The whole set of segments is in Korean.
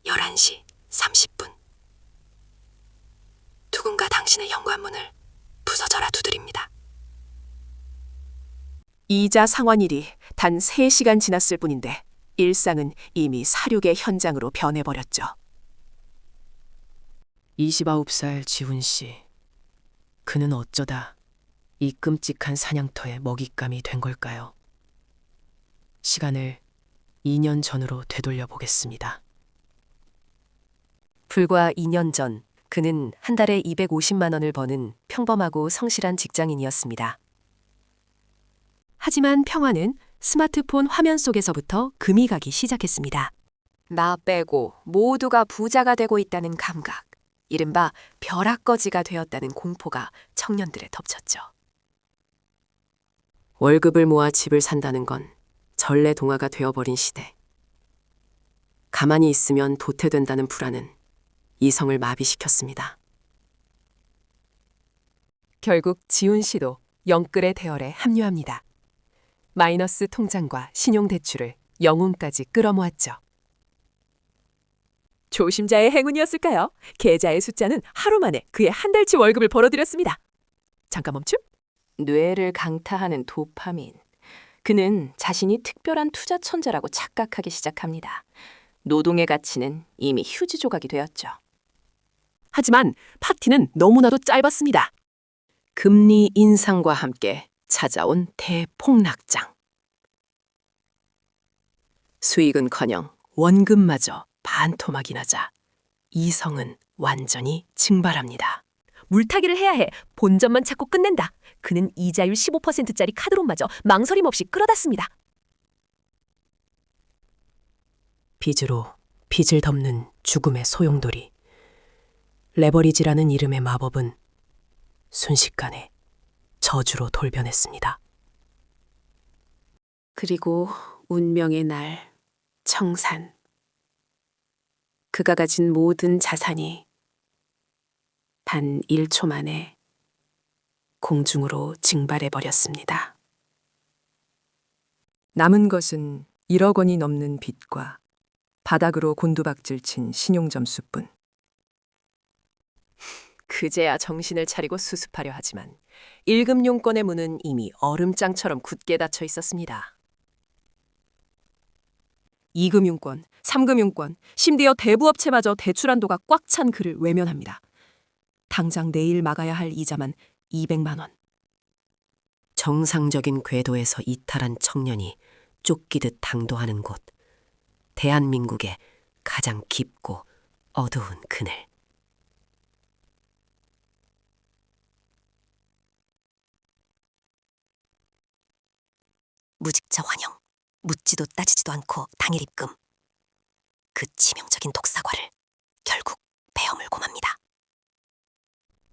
11시 30분. 누군가 당신의 현관문을 부서져라 두드립니다. 이자 상환일이 단 3시간 지났을 뿐인데 일상은 이미 사륙의 현장으로 변해버렸죠. 29살 지훈 씨. 그는 어쩌다 이 끔찍한 사냥터의 먹잇감이 된 걸까요? 시간을 2년 전으로 되돌려 보겠습니다. 불과 2년 전, 그는 한 달에 250만 원을 버는 평범하고 성실한 직장인이었습니다. 하지만 평화는 스마트폰 화면 속에서부터 금이 가기 시작했습니다. 나 빼고 모두가 부자가 되고 있다는 감각, 이른바 벼락거지가 되었다는 공포가 청년들에 덮쳤죠. 월급을 모아 집을 산다는 건 전래동화가 되어버린 시대. 가만히 있으면 도태된다는 불안은 이성을 마비시켰습니다. 결국 지훈 씨도 영끌의 대열에 합류합니다. 마이너스 통장과 신용대출을 영혼까지 끌어모았죠. 조심자의 행운이었을까요? 계좌의 숫자는 하루 만에 그의 한 달치 월급을 벌어들였습니다. 잠깐 멈춤? 뇌를 강타하는 도파민. 그는 자신이 특별한 투자 천재라고 착각하기 시작합니다. 노동의 가치는 이미 휴지 조각이 되었죠. 하지만 파티는 너무나도 짧았습니다. 금리 인상과 함께 찾아온 대폭락장. 수익은커녕 원금마저 반토막이 나자 이성은 완전히 증발합니다. 물타기를 해야 해. 본전만 찾고 끝낸다. 그는 이자율 15%짜리 카드론마저 망설임 없이 끌어das습니다. 빚으로 빚을 덮는 죽음의 소용돌이. 레버리지라는 이름의 마법은 순식간에 저주로 돌변했습니다. 그리고 운명의 날, 청산. 그가 가진 모든 자산이 단 1초 만에 공중으로 증발해버렸습니다. 남은 것은 1억 원이 넘는 빚과 바닥으로 곤두박질 친 신용점수뿐. 그제야 정신을 차리고 수습하려 하지만 1금융권의 문은 이미 얼음장처럼 굳게 닫혀 있었습니다. 2금융권, 3금융권, 심지어 대부업체마저 대출 한도가 꽉 찬 그를 외면합니다. 당장 내일 막아야 할 이자만 200만 원. 정상적인 궤도에서 이탈한 청년이 쫓기듯 당도하는 곳. 대한민국의 가장 깊고 어두운 그늘. 무직자 환영. 묻지도 따지지도 않고 당일 입금. 그 치명적인 독사과를 결국 베어물고 맙니다.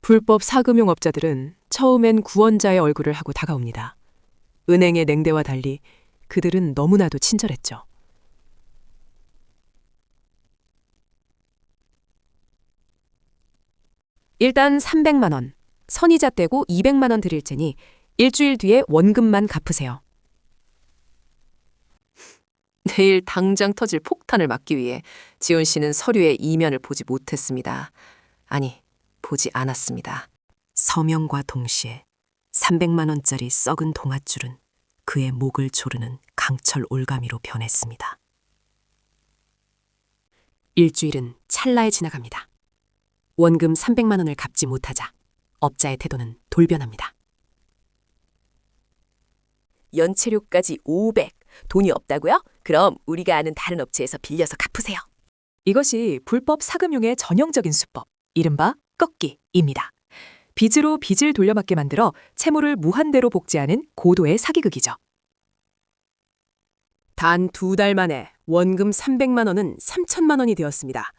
불법 사금융업자들은 처음엔 구원자의 얼굴을 하고 다가옵니다. 은행의 냉대와 달리 그들은 너무나도 친절했죠. 일단 300만 원, 선이자 떼고 200만 원 드릴 테니 일주일 뒤에 원금만 갚으세요. 내일 당장 터질 폭탄을 막기 위해 지훈 씨는 서류의 이면을 보지 못했습니다. 아니, 보지 않았습니다. 서명과 동시에 300만 원짜리 썩은 동아줄은 그의 목을 조르는 강철 올가미로 변했습니다. 일주일은 찰나에 지나갑니다. 원금 300만 원을 갚지 못하자 업자의 태도는 돌변합니다. 연체료까지 500. 돈이 없다고요? 그럼 우리가 아는 다른 업체에서 빌려서 갚으세요. 이것이 불법 사금융의 전형적인 수법, 이른바 꺾기입니다. 빚으로 빚을 돌려받게 만들어 채무를 무한대로 복제하는 고도의 사기극이죠. 단 2달 만에 원금 300만 원은 3천만 원이 되었습니다.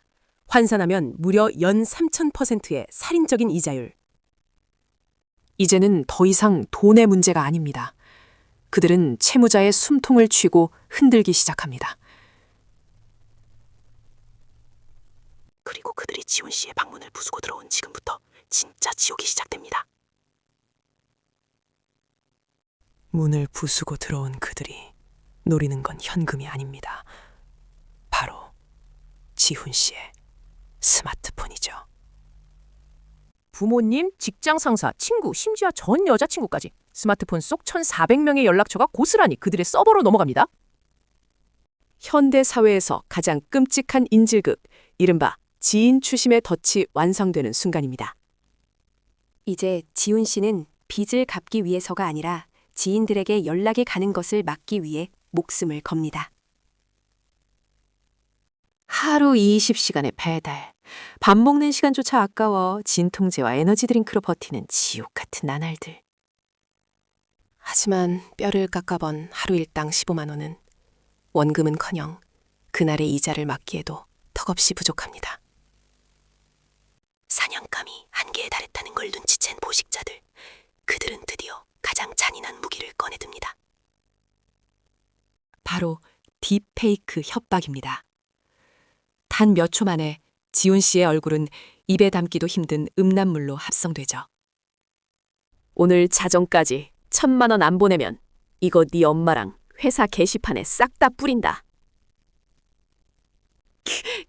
환산하면 무려 연 3000%의 살인적인 이자율. 이제는 더 이상 돈의 문제가 아닙니다. 그들은 채무자의 숨통을 쥐고 흔들기 시작합니다. 그리고 그들이 지훈 씨의 방문을 부수고 들어온 지금부터 진짜 지옥이 시작됩니다. 문을 부수고 들어온 그들이 노리는 건 현금이 아닙니다. 바로 지훈 씨의 스마트폰이죠. 부모님, 직장 상사, 친구, 심지어 전 여자친구까지 스마트폰 속 1,400명의 연락처가 고스란히 그들의 서버로 넘어갑니다. 현대 사회에서 가장 끔찍한 인질극, 이른바 지인 추심의 덫이 완성되는 순간입니다. 이제 지훈 씨는 빚을 갚기 위해서가 아니라 지인들에게 연락이 가는 것을 막기 위해 목숨을 겁니다. 하루 20시간의 배달. 밥 먹는 시간조차 아까워 진통제와 에너지 드링크로 버티는 지옥 같은 나날들. 하지만 뼈를 깎아번 하루 일당 15만 원은 원금은커녕 그날의 이자를 막기에도 턱없이 부족합니다. 사냥감이 한계에 달했다는 걸 눈치챈 보식자들. 그들은 드디어 가장 잔인한 무기를 꺼내듭니다. 바로 딥페이크 협박입니다. 단 몇 초 만에 지훈 씨의 얼굴은 입에 담기도 힘든 음란물로 합성되죠. 오늘 자정까지 1,000만 원 안 보내면 이거 네 엄마랑 회사 게시판에 싹 다 뿌린다.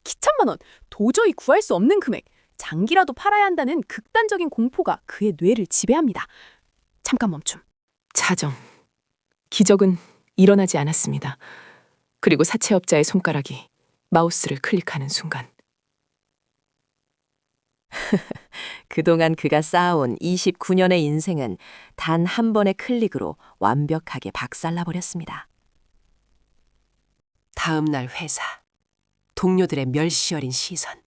기천만 원, 도저히 구할 수 없는 금액. 장기라도 팔아야 한다는 극단적인 공포가 그의 뇌를 지배합니다. 잠깐 멈춤. 자정. 기적은 일어나지 않았습니다. 그리고 사채업자의 손가락이 마우스를 클릭하는 순간. 그동안 그가 쌓아온 29년의 인생은 단 한 번의 클릭으로 완벽하게 박살나버렸습니다. 다음 날 회사. 동료들의 멸시 어린 시선.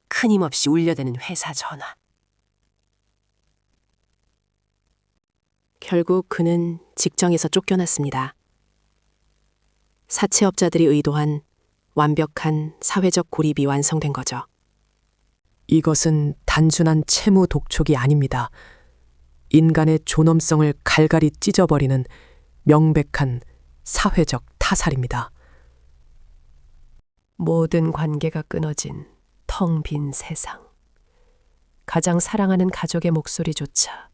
끊임없이 울려대는 회사 전화. 결국 그는 직장에서 쫓겨났습니다. 사채업자들이 의도한 완벽한 사회적 고립이 완성된 거죠. 이것은 단순한 채무 독촉이 아닙니다. 인간의 존엄성을 갈갈이 찢어버리는 명백한 사회적 타살입니다. 모든 관계가 끊어진 텅 빈 세상. 가장 사랑하는 가족의 목소리조차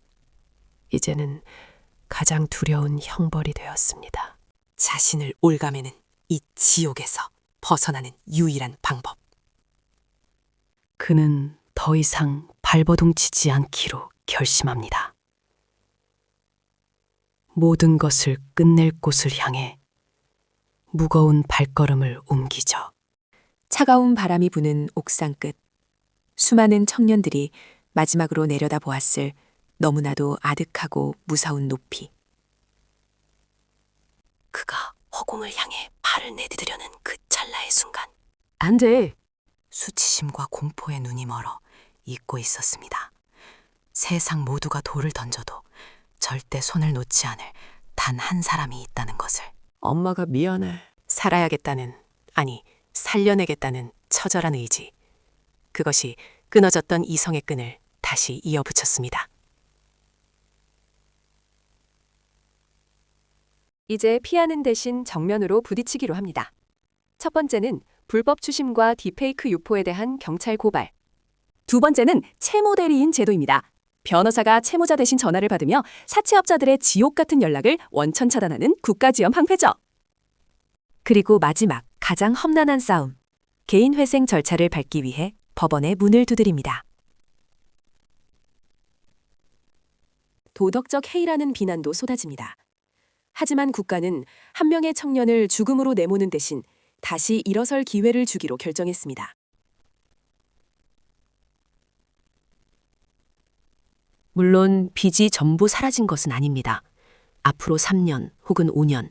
이제는 가장 두려운 형벌이 되었습니다. 자신을 올가매는 이 지옥에서 벗어나는 유일한 방법. 그는 더 이상 발버둥치지 않기로 결심합니다. 모든 것을 끝낼 곳을 향해 무거운 발걸음을 옮기죠. 차가운 바람이 부는 옥상 끝. 수많은 청년들이 마지막으로 내려다보았을 너무나도 아득하고 무서운 높이. 그가 허공을 향해 팔을 내디디려는 그 찰나의 순간. 안 돼! 수치심과 공포의 눈이 멀어 잊고 있었습니다. 세상 모두가 돌을 던져도 절대 손을 놓지 않을 단 한 사람이 있다는 것을. 엄마가 미안해. 살아야겠다는, 아니 살려내겠다는 처절한 의지. 그것이 끊어졌던 이성의 끈을 다시 이어붙였습니다. 이제 피하는 대신 정면으로 부딪히기로 합니다. 첫 번째는 불법 추심과 딥페이크 유포에 대한 경찰 고발. 두 번째는 채무 대리인 제도입니다. 변호사가 채무자 대신 전화를 받으며 사채업자들의 지옥 같은 연락을 원천 차단하는 국가지원 방패죠. 그리고 마지막 가장 험난한 싸움. 개인 회생 절차를 밟기 위해 법원의 문을 두드립니다. 도덕적 해이라는 비난도 쏟아집니다. 하지만 국가는 한 명의 청년을 죽음으로 내모는 대신 다시 일어설 기회를 주기로 결정했습니다. 물론 빚이 전부 사라진 것은 아닙니다. 앞으로 3년 혹은 5년,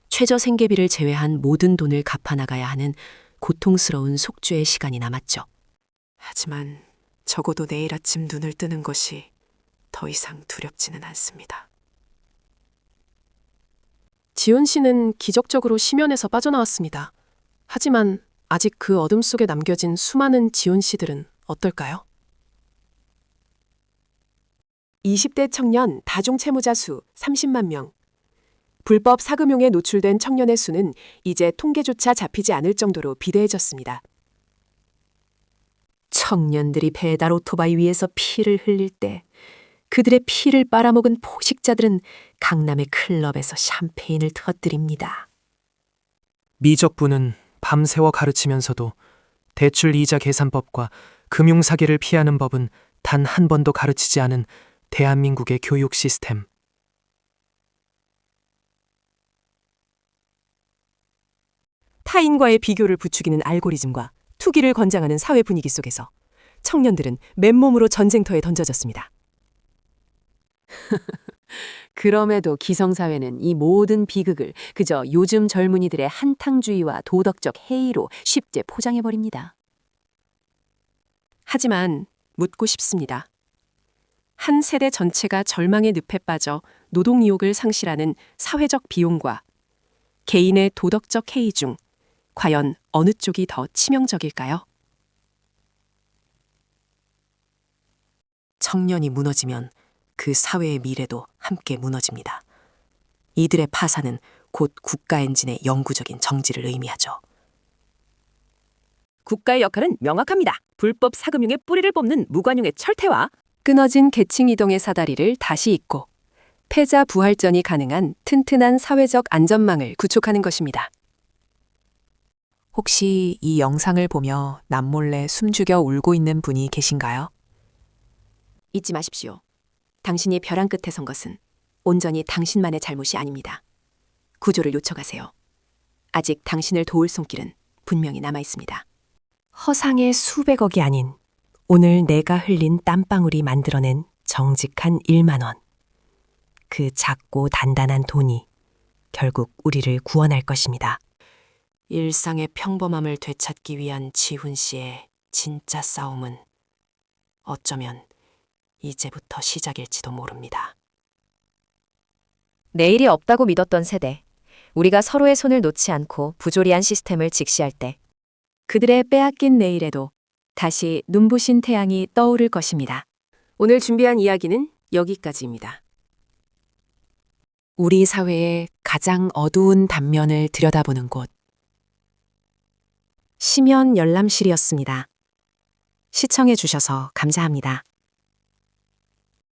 최저 생계비를 제외한 모든 돈을 갚아나가야 하는 고통스러운 속죄의 시간이 남았죠. 하지만 적어도 내일 아침 눈을 뜨는 것이 더 이상 두렵지는 않습니다. 지훈 씨는 기적적으로 심연에서 빠져나왔습니다. 하지만 아직 그 어둠 속에 남겨진 수많은 지훈 씨들은 어떨까요? 20대 청년 다중채무자 수 30만 명. 불법 사금융에 노출된 청년의 수는 이제 통계조차 잡히지 않을 정도로 비대해졌습니다. 청년들이 배달 오토바이 위에서 피를 흘릴 때 그들의 피를 빨아먹은 포식자들은 강남의 클럽에서 샴페인을 터뜨립니다. 미적분은 밤새워 가르치면서도 대출 이자 계산법과 금융 사기를 피하는 법은 단 한 번도 가르치지 않은 대한민국의 교육 시스템. 타인과의 비교를 부추기는 알고리즘과 투기를 권장하는 사회 분위기 속에서 청년들은 맨몸으로 전쟁터에 던져졌습니다. 그럼에도 기성사회는 이 모든 비극을 그저 요즘 젊은이들의 한탕주의와 도덕적 해이로 쉽게 포장해버립니다. 하지만 묻고 싶습니다. 한 세대 전체가 절망의 늪에 빠져 노동 유혹을 상실하는 사회적 비용과 개인의 도덕적 해이 중 과연 어느 쪽이 더 치명적일까요? 청년이 무너지면 그 사회의 미래도 함께 무너집니다. 이들의 파산은 곧 국가 엔진의 영구적인 정지를 의미하죠. 국가의 역할은 명확합니다. 불법 사금융의 뿌리를 뽑는 무관용의 철퇴와 끊어진 계층 이동의 사다리를 다시 잇고 패자 부활전이 가능한 튼튼한 사회적 안전망을 구축하는 것입니다. 혹시 이 영상을 보며 남몰래 숨죽여 울고 있는 분이 계신가요? 잊지 마십시오. 당신이 벼랑 끝에 선 것은 온전히 당신만의 잘못이 아닙니다. 구조를 요청하세요. 아직 당신을 도울 손길은 분명히 남아 있습니다. 허상의 수백억이 아닌 오늘 내가 흘린 땀방울이 만들어낸 정직한 1만 원. 그 작고 단단한 돈이 결국 우리를 구원할 것입니다. 일상의 평범함을 되찾기 위한 지훈 씨의 진짜 싸움은 어쩌면 이제부터 시작일지도 모릅니다. 내일이 없다고 믿었던 세대. 우리가 서로의 손을 놓지 않고 부조리한 시스템을 직시할 때 그들의 빼앗긴 내일에도 다시 눈부신 태양이 떠오를 것입니다. 오늘 준비한 이야기는 여기까지입니다. 우리 사회의 가장 어두운 단면을 들여다보는 곳. 심연 열람실이었습니다. 시청해 주셔서 감사합니다.